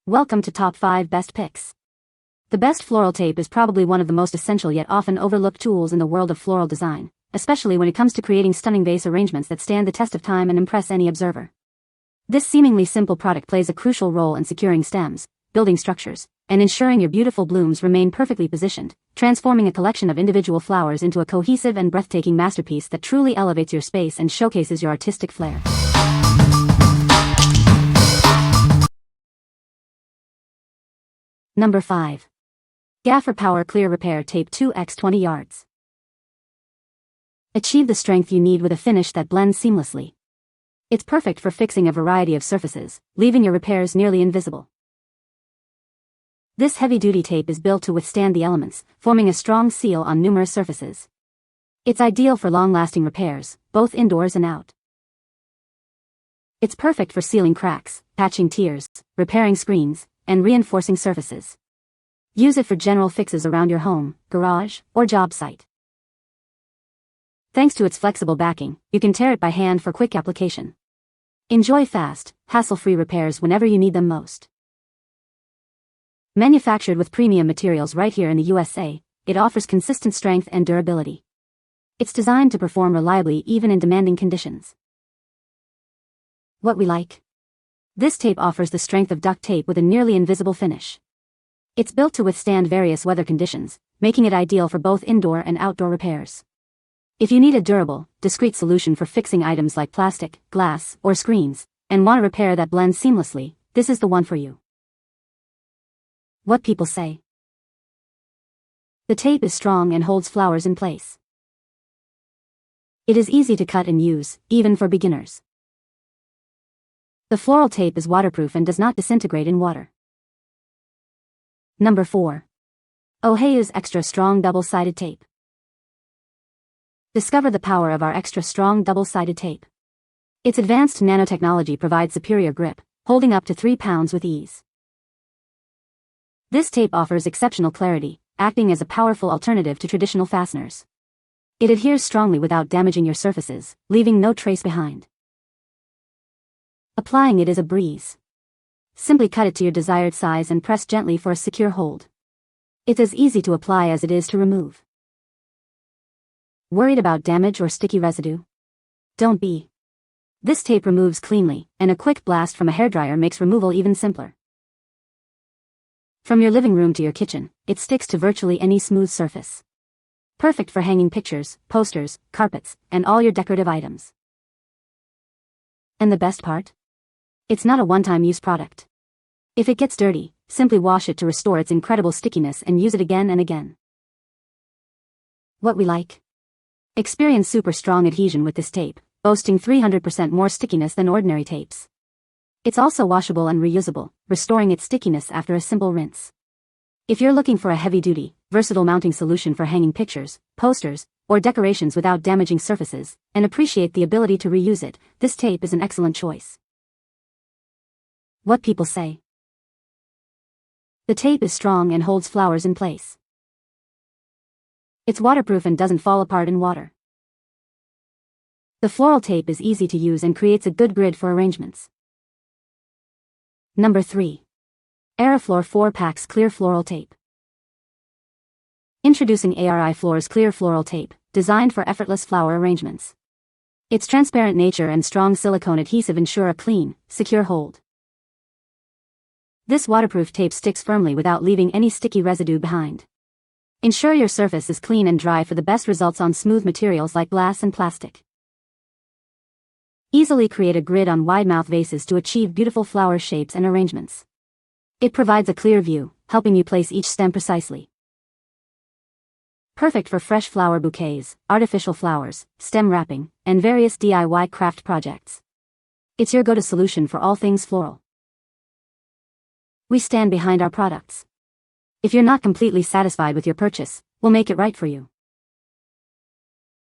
Welcome to Top 5 Best Picks. The best floral tape is probably one of the most essential yet often overlooked tools in the world of floral design, especially when it comes to creating stunning vase arrangements that stand the test of time and impress any observer. This seemingly simple product plays a crucial role in securing stems, building structures, and ensuring your beautiful blooms remain perfectly positioned, transforming a collection of individual flowers into a cohesive and breathtaking masterpiece that truly elevates your space and showcases your artistic flair. Number 5. Gaffer Power Clear Repair Tape 2x 20 yards. Achieve the strength you need with a finish that blends seamlessly. It's perfect for fixing a variety of surfaces, leaving your repairs nearly invisible. This heavy-duty tape is built to withstand the elements, forming a strong seal on numerous surfaces. It's ideal for long-lasting repairs, both indoors and out. It's perfect for sealing cracks, patching tears, repairing screens, and reinforcing surfaces. Use it for general fixes around your home, garage, or job site. Thanks to its flexible backing, you can tear it by hand for quick application. Enjoy fast, hassle-free repairs whenever you need them most. Manufactured with premium materials right here in the USA, it offers consistent strength and durability. It's designed to perform reliably even in demanding conditions. What we like? This tape offers the strength of duct tape with a nearly invisible finish. It's built to withstand various weather conditions, making it ideal for both indoor and outdoor repairs. If you need a durable, discreet solution for fixing items like plastic, glass, or screens, and want a repair that blends seamlessly, this is the one for you. What people say. The tape is strong and holds flowers in place. It is easy to cut and use, even for beginners. The floral tape is waterproof and does not disintegrate in water. Number 4. Ohayooz Extra Strong Double-Sided Tape. Discover the power of our extra strong double-sided tape. Its advanced nanotechnology provides superior grip, holding up to 3 pounds with ease. This tape offers exceptional clarity, acting as a powerful alternative to traditional fasteners. It adheres strongly without damaging your surfaces, leaving no trace behind. Applying it is a breeze. Simply cut it to your desired size and press gently for a secure hold. It's as easy to apply as it is to remove. Worried about damage or sticky residue? Don't be. This tape removes cleanly, and a quick blast from a hairdryer makes removal even simpler. From your living room to your kitchen, it sticks to virtually any smooth surface. Perfect for hanging pictures, posters, carpets, and all your decorative items. And the best part? It's not a one-time use product. If it gets dirty, simply wash it to restore its incredible stickiness and use it again and again. What we like? Experience super strong adhesion with this tape, boasting 300% more stickiness than ordinary tapes. It's also washable and reusable, restoring its stickiness after a simple rinse. If you're looking for a heavy-duty, versatile mounting solution for hanging pictures, posters, or decorations without damaging surfaces, and appreciate the ability to reuse it, this tape is an excellent choice. What people say. The tape is strong and holds flowers in place. It's waterproof and doesn't fall apart in water. The floral tape is easy to use and creates a good grid for arrangements. Number 3. ARIFLOR 4 Packs Clear Floral Tape. Introducing ARIFLOR's Clear Floral Tape, designed for effortless flower arrangements. Its transparent nature and strong silicone adhesive ensure a clean, secure hold. This waterproof tape sticks firmly without leaving any sticky residue behind. Ensure your surface is clean and dry for the best results on smooth materials like glass and plastic. Easily create a grid on wide-mouth vases to achieve beautiful flower shapes and arrangements. It provides a clear view, helping you place each stem precisely. Perfect for fresh flower bouquets, artificial flowers, stem wrapping, and various DIY craft projects. It's your go-to solution for all things floral. We stand behind our products. If you're not completely satisfied with your purchase, we'll make it right for you.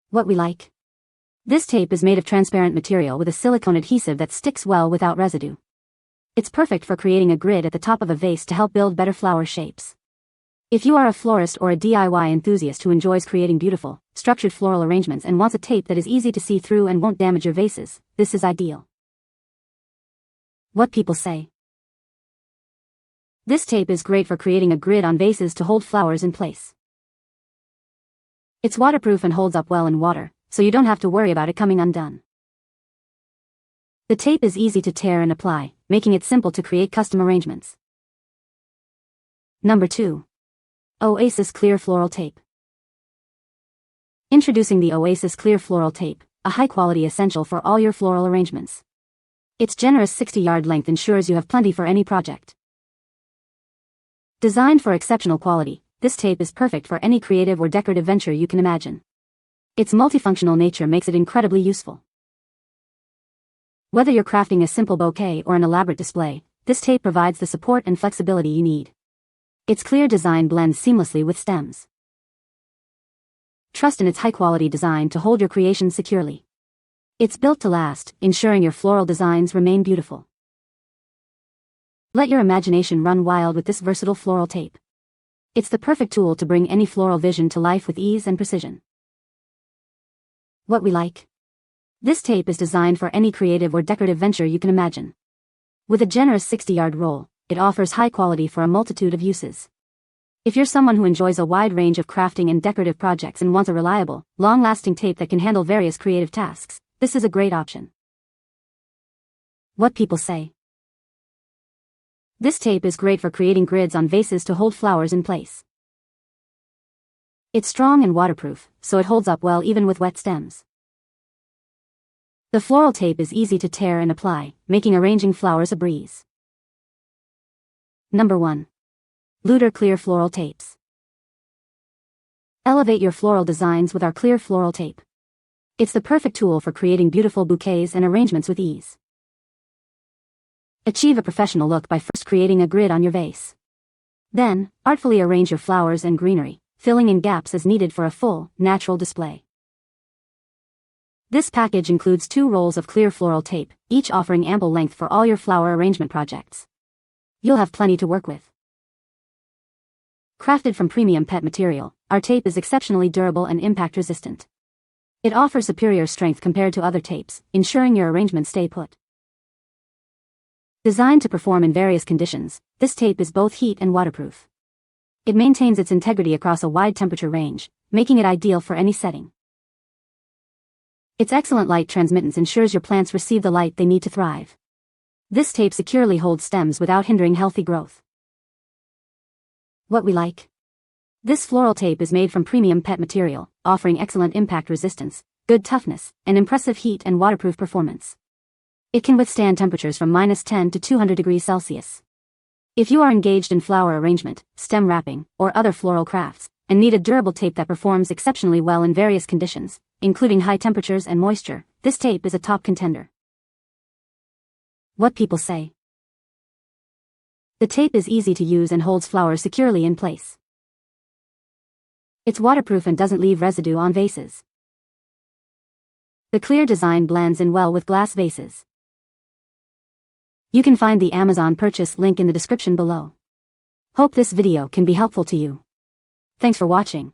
What we like? This tape is made of transparent material with a silicone adhesive that sticks well without residue. It's perfect for creating a grid at the top of a vase to help build better flower shapes. If you are a florist or a DIY enthusiast who enjoys creating beautiful, structured floral arrangements and wants a tape that is easy to see through and won't damage your vases, this is ideal. What people say. This tape is great for creating a grid on vases to hold flowers in place. It's waterproof and holds up well in water, so you don't have to worry about it coming undone. The tape is easy to tear and apply, making it simple to create custom arrangements. Number 2. Oasis Clear Floral Tape. Introducing the Oasis Clear Floral Tape, a high-quality essential for all your floral arrangements. Its generous 60-yard length ensures you have plenty for any project. Designed for exceptional quality, this tape is perfect for any creative or decorative venture you can imagine. Its multifunctional nature makes it incredibly useful. Whether you're crafting a simple bouquet or an elaborate display, this tape provides the support and flexibility you need. Its clear design blends seamlessly with stems. Trust in its high-quality design to hold your creations securely. It's built to last, ensuring your floral designs remain beautiful. Let your imagination run wild with this versatile floral tape. It's the perfect tool to bring any floral vision to life with ease and precision. What we like. This tape is designed for any creative or decorative venture you can imagine. With a generous 60-yard roll, it offers high quality for a multitude of uses. If you're someone who enjoys a wide range of crafting and decorative projects and wants a reliable, long-lasting tape that can handle various creative tasks, this is a great option. What people say. This tape is great for creating grids on vases to hold flowers in place. It's strong and waterproof, so it holds up well even with wet stems. The floral tape is easy to tear and apply, making arranging flowers a breeze. Number 1. LUTER Clear Floral Tapes. Elevate your floral designs with our clear floral tape. It's the perfect tool for creating beautiful bouquets and arrangements with ease. Achieve a professional look by first creating a grid on your vase. Then, artfully arrange your flowers and greenery, filling in gaps as needed for a full, natural display. This package includes 2 rolls of clear floral tape, each offering ample length for all your flower arrangement projects. You'll have plenty to work with. Crafted from premium pet material, our tape is exceptionally durable and impact-resistant. It offers superior strength compared to other tapes, ensuring your arrangements stay put. Designed to perform in various conditions, this tape is both heat and waterproof. It maintains its integrity across a wide temperature range, making it ideal for any setting. Its excellent light transmittance ensures your plants receive the light they need to thrive. This tape securely holds stems without hindering healthy growth. What we like. This floral tape is made from premium pet material, offering excellent impact resistance, good toughness, and impressive heat and waterproof performance. It can withstand temperatures from -10 to 200 degrees Celsius. If you are engaged in flower arrangement, stem wrapping, or other floral crafts, and need a durable tape that performs exceptionally well in various conditions, including high temperatures and moisture, this tape is a top contender. What people say. The tape is easy to use and holds flowers securely in place. It's waterproof and doesn't leave residue on vases. The clear design blends in well with glass vases. You can find the Amazon purchase link in the description below. Hope this video can be helpful to you. Thanks for watching.